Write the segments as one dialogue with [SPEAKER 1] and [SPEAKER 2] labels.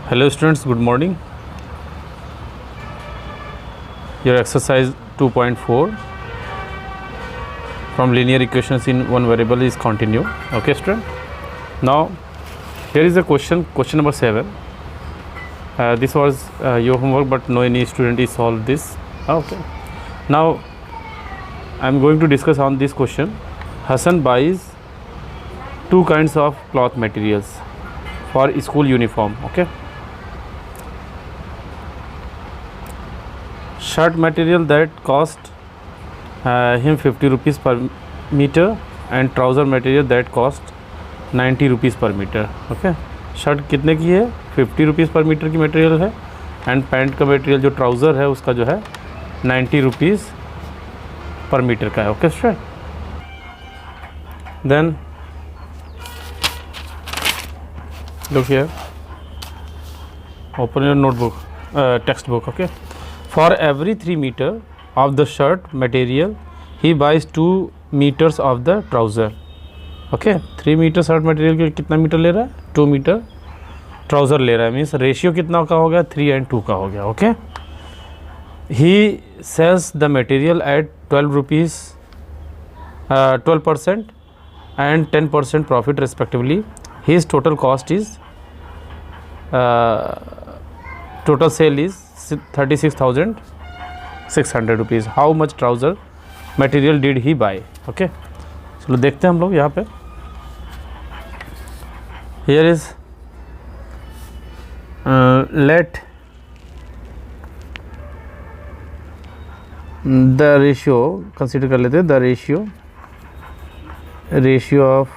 [SPEAKER 1] Hello students, good morning. Your exercise 2.4 from linear equations in one variable is continue. Okay student. Now here is a question number 7. This was your homework, but no any student is solved this. Okay. Now I am going to discuss on this question. Hassan buys two kinds of cloth materials for school uniform. Okay. Shirt material that cost him 50 rupees per meter and trouser material that cost 90 rupees per meter. Okay. Shirt कितने की है? 50 rupees per metre की material है and pant का material जो trouser है उसका जो है 90 रुपीज़ पर मीटर का है. Okay student. Then look here, open your notebook, textbook. Okay. For every 3 meter of the shirt material he buys 2 meters of the trouser. Okay. 3 meter shirt material के कितना metre ले रहा है? 2 metre trouser ले रहा है. मीन्स रेशियो कितना का हो गया? 3 and 2 का हो गया. Okay. He sells the material at 12 rupees 12% and 10% profit respectively. His total cost is total sale is 36,600 rupees. How much trouser material did he buy? Okay. चलो देखते हैं हम लोग यहाँ पे. Here is let the ratio consider कर लेते हैं. The ratio of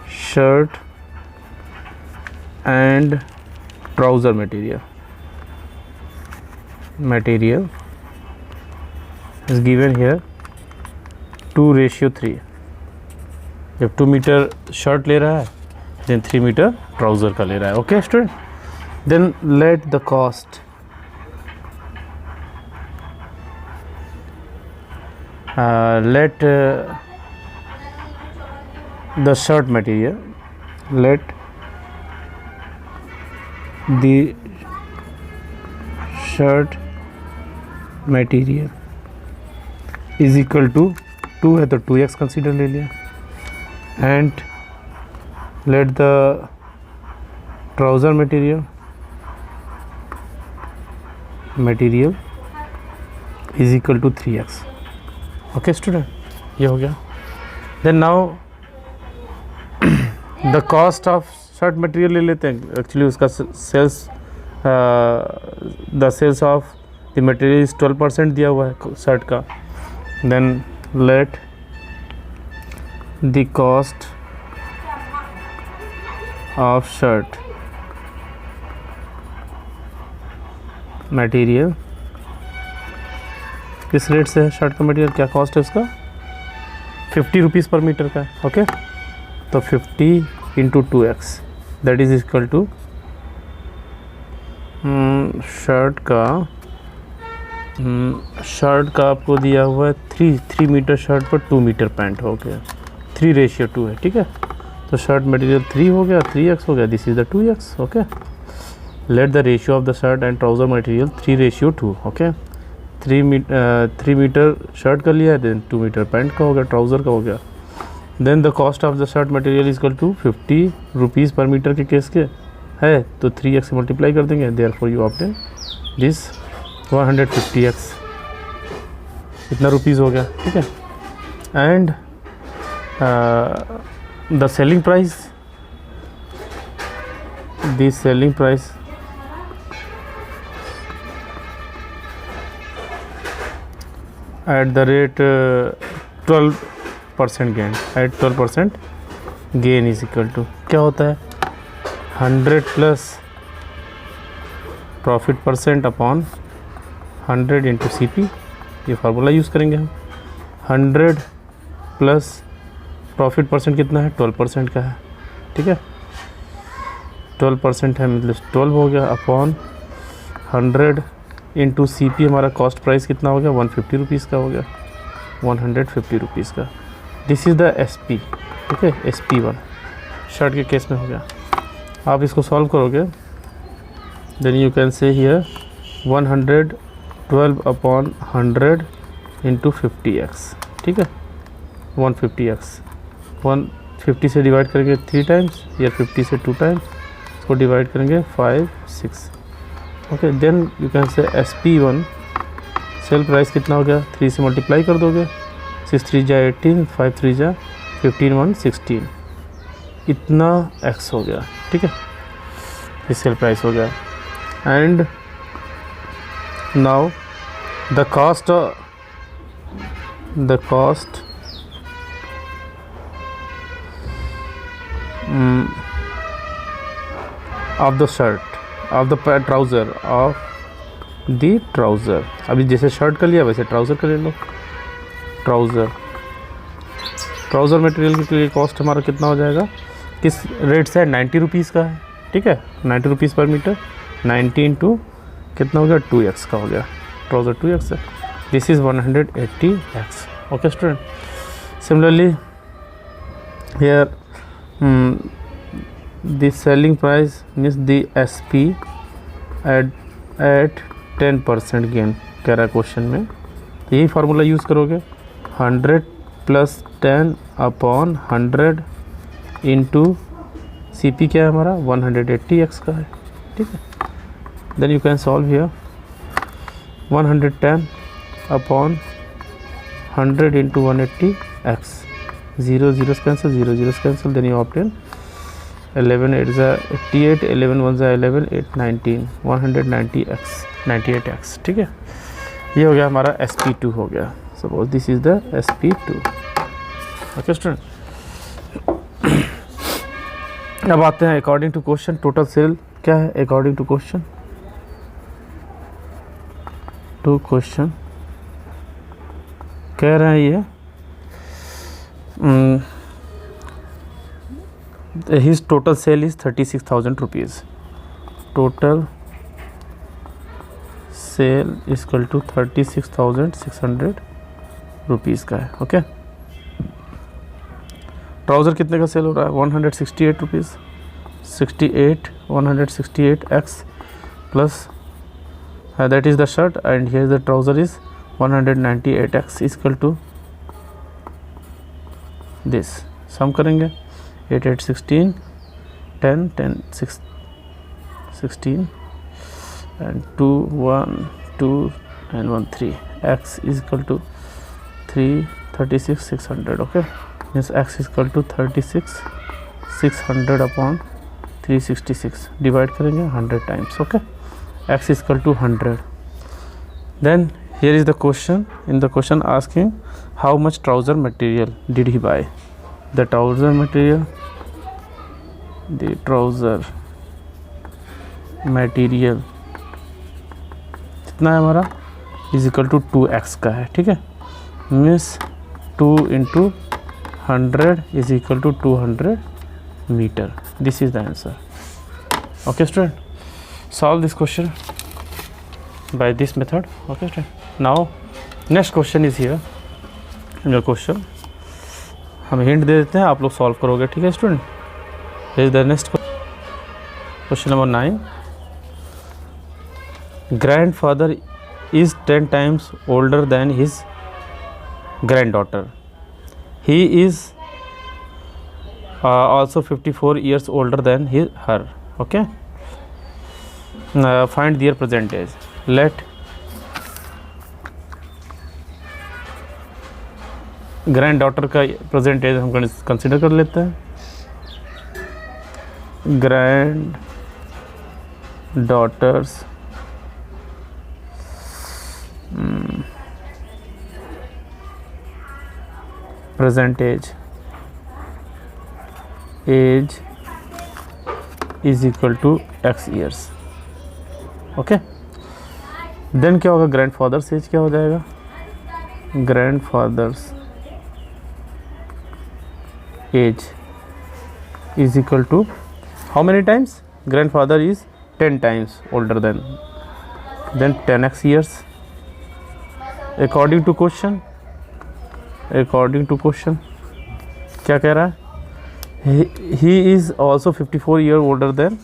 [SPEAKER 1] shirt and trouser material is given here 2:3. जब 2 मीटर शर्ट ले रहा है देन 3 मीटर ट्राउज़र का ले रहा है. Okay student. Then let the cost let the shirt material is equal to 2 है तो 2x कंसीडर ले लिया and let the trouser material is equal to 3x. Okay student. ये हो गया. Then now the cost of shirt material ले लेते हैं. एक्चुअली उसका sales the sales of the material is 12% दिया हुआ है शर्ट का. Then let the cost of shirt material किस रेट से है? शर्ट का मटेरियल क्या कॉस्ट है उसका? 50 रुपीज़ पर मीटर का है. ओके. तो 50 into 2x that is equal to shirt का आपको दिया हुआ है 3 मीटर शर्ट पर 2 मीटर पैंट हो गया. 3:2 है. ठीक है. तो शर्ट मटेरियल 3 हो गया, 3x हो गया. This is the 2x. Okay. Let the ratio of the shirt and trouser material 3:2. Okay. 3 metre shirt का लिया है देन 2 मीटर पैंट का हो गया, ट्राउज़र का हो गया. Then the cost of the shirt material is equal to 50 rupees per metre के केस के है तो 3x से मल्टीप्लाई कर देंगे. Therefore you obtain this 150x. इतना रुपीज़ हो गया. ठीक है. And the selling price at the rate 12% gain. At 12% gain is equal to क्या होता है? 100 plus profit percent upon 100 into CP. ये फार्मूला यूज़ करेंगे हम. 100 प्लस प्रॉफिट परसेंट कितना है? 12% का है. ठीक है. 12% है मतलब 12 हो गया अपॉन 100 इंटू CP. हमारा कॉस्ट प्राइस कितना हो गया? 150 रुपीज़ का हो गया. 150 रुपीज़ का. This is the SP. ठीक है. SP1 शर्ट के केस में हो गया. आप इसको सॉल्व करोगे, then you can say here 112 upon 100 into 50x, ठीक है, 150x, 150 से डिवाइड करेंगे 3 टाइम्स या 50 से 2 टाइम्स, इसको डिवाइड करेंगे 5, 6, ओके। देन यू कैन से SP1 सेल प्राइस कितना हो गया, 3 से मल्टीप्लाई कर दोगे, 6 3 जा 18, 5 3 जा 15, 1 16, इतना x हो गया, ठीक है, ये सेल प्राइस हो गया। And now the cost of the shirt of the trouser of the trouser, अभी जैसे शर्ट कर लिया वैसे ट्राउज़र कर ले लो। ट्राउज़र मटेरियल के लिए कॉस्ट हमारा कितना हो जाएगा, किस रेट से है, 90 रुपीज़ का है, ठीक है, 90 रुपीज़ पर मीटर, 90 इंटू कितना हो गया, 2x का हो गया, ट्राउज़र 2x है, this is 180x, okay student. Similarly here the selling price means the SP at 10% gain कह रहा है क्वेश्चन में, तो यही फार्मूला यूज़ करोगे, 100 प्लस 10 अपॉन 100 इंटू CP क्या है हमारा, 180x का है, ठीक है। Then you can solve here 110 upon 100 into 180x, 0 0 cancel, 0 0 cancel, then you obtain 11 8 जा 88, 11 1 जा 11, 8 19, 190x, 98x, ठीक है। ये हो गया हमारा SP2 हो गया, suppose this is the SP2, okay student. अब आते हैं according to question, total sale क्या है अकॉर्डिंग टू क्वेश्चन, कह रहे हैं ये his total sale is 36,000 rupees, total sale is equal to 36,600 rupees का है, ओके। ट्राउज़र कितने का सेल हो रहा है, 168 rupees, 68 168x plus that is the shirt and here the trouser is 198x is equal to this, sum करेंगे 8 8 16, 10 10 6 16 and 2 1 2 and 1 3, x is equal to 36 600, okay, means x is equal to 36 600 upon 366, divide करेंगे 100 times, okay, x is equal to 100. Then here is the question, in the question asking how much trouser material did he buy, the trouser material कितना है हमारा, is equal to 2x का है, ठीक है, means 2 into 100 is equal to 200 metre, this is the answer, okay student. Solve this question by this method, okay student. Now next question is here, इन question हम hint दे देते हैं, आप लोग सॉल्व करोगे, ठीक है student. Here's the next question number 9. Grandfather is 10 times older than his granddaughter. He is also 54 years older than her. Okay. Find their present age. Let granddaughter का present age हम कंसिडर कर लेते हैं। Granddaughter's present age is equal to x years, okay. Then क्या होगा, grandfather's age क्या हो जाएगा, grandfather's age is equal to how many times, grandfather is 10 times older than 10x years, according to question क्या कह रहा है, he is also 54 year older than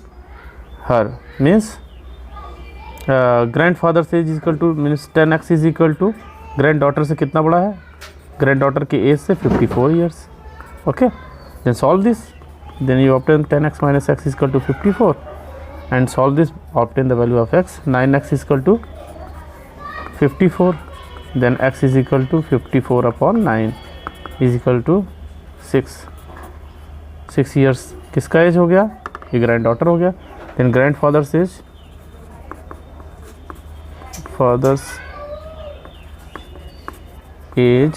[SPEAKER 1] her, means grandfather age is equal to means 10x is equal to granddaughter से कितना बड़ा है, granddaughter की as से 54 years. Okay, then solve this, then you obtain 10x minus x is equal to 54 and solve this, obtain the value of x. 9x is equal to 54, then x is equal to 54 upon 9 is equal to 6 years. किसका age हो गया, ये granddaughter हो गया. Then grandfather's age, father's age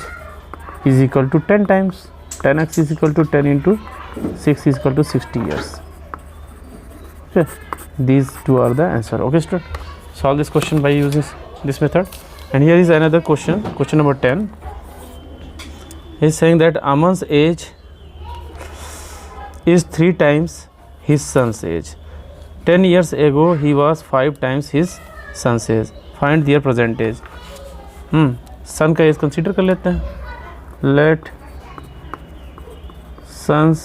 [SPEAKER 1] is equal to 10 times 10x is equal to 10 into 6 is equal to 60 years. Okay, these two are the answer. Okay student, solve this question by using this method. And here is another question, question number 10. He is saying that Aman's age is 3 times his son's age. 10 years ago he was 5 times his son's age. Find their present age. Son का age consider कर लेते हैं. Let son's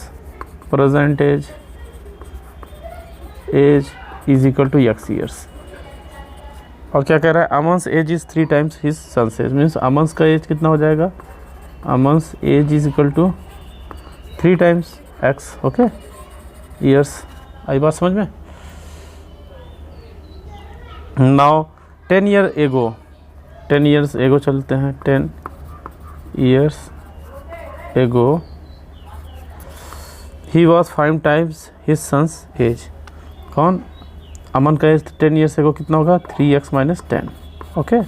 [SPEAKER 1] present age is equal to x years. और क्या कह रहा है, Aman's age is 3 times his son's age, means Aman's का एज कितना हो जाएगा, Aman's age is equal to 3 times x. Okay, years. आई बात समझ में. नाउ 10 ईयर्स एगो चलते हैं. 10 years ago he was 5 times his son's age. कौन, अमन का एज 10 ईयर्स एगो कितना होगा, 3x माइनस 10. ओके,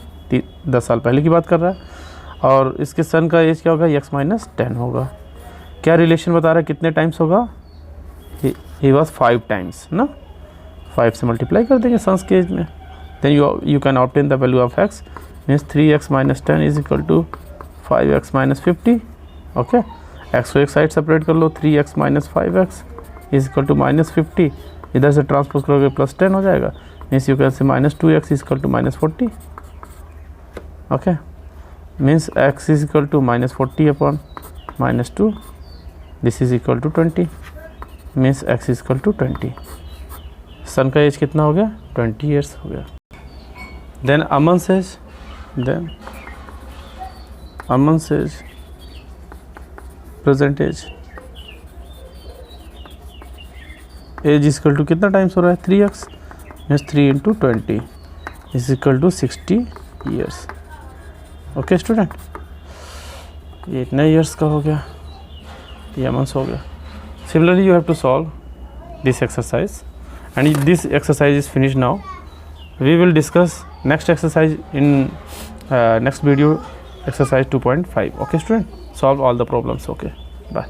[SPEAKER 1] 10 साल पहले की बात कर रहा है. और इसके सन का एज क्या होगा, x माइनस 10 होगा. क्या रिलेशन बता रहा है, कितने टाइम्स होगा, ही वॉज 5 टाइम्स ना, 5 से मल्टीप्लाई कर देंगे सन्स के एज में. Then you can obtain the value of x, means 3x minus 10 is equal to 5x minus 50. Okay, x को एक साइड सेपरेट कर लो, 3x minus 5x is equal to minus 50. इधर से ट्रांसपोज करोगे प्लस 10 हो जाएगा, means you can say minus 2x is equal to minus 40. Okay, means x is equal to minus 40 upon minus 2, this is equal to 20, means x is equal to 20. Son का age कितना हो गया, 20 years हो गया. Then Aman says, present age is equal to कितना times हो रहा है, 3x, means 3 into 20 is equal to 60 years. Okay student, ये इतने ईयर्स का हो गया, ये मंथ्स हो गया. Similarly you have to solve this exercise and this exercise is finished now. We will discuss next exercise in next video, exercise 2.5. Okay student, solve all the problems. Okay, bye.